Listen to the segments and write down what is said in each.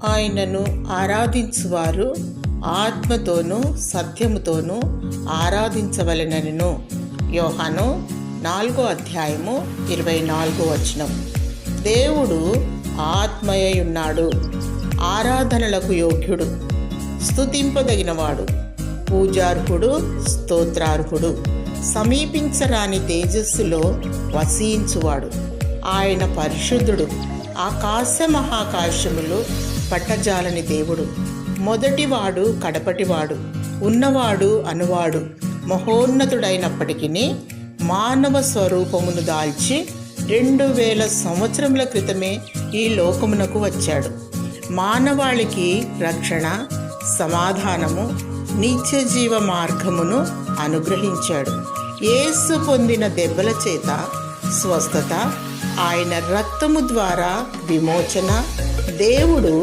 ఆయనను ఆరాధించువారు ఆత్మతోనూ సత్యముతోనూ ఆరాధించవలెనను. యోహాను 4:24. దేవుడు ఆత్మయ్యున్నాడు, ఆరాధనలకు యోగ్యుడు, స్తుతింపదగినవాడు, పూజార్హుడు, స్తోత్రార్హుడు, సమీపించరాని తేజస్సులో వసించువాడు. ఆయన పరిశుద్ధుడు, ఆకాశ మహాకాశములు పట్టజాలని దేవుడు, మొదటివాడు కడపటివాడు, ఉన్నవాడు అనువాడు, మహోన్నతుడైనప్పటికీ మానవ స్వరూపమును దాల్చి 2000 సంవత్సరముల క్రితమే ఈ లోకమునకు వచ్చాడు. మానవాళికి రక్షణ, సమాధానము, నిత్యజీవ మార్గమును అనుగ్రహించాడు. యేసు పొందిన దెబ్బల చేత స్వస్థత, ఆయన రక్తము ద్వారా విమోచన. దేవుడు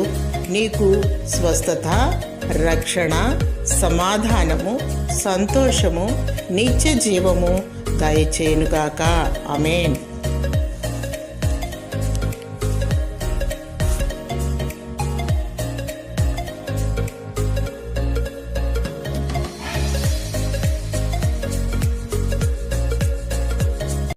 నీకు స్వస్థత, రక్షణ, సమాధానము, సంతోషము, నిత్య జీవము దయచేయునుగాక. ఆమేన్.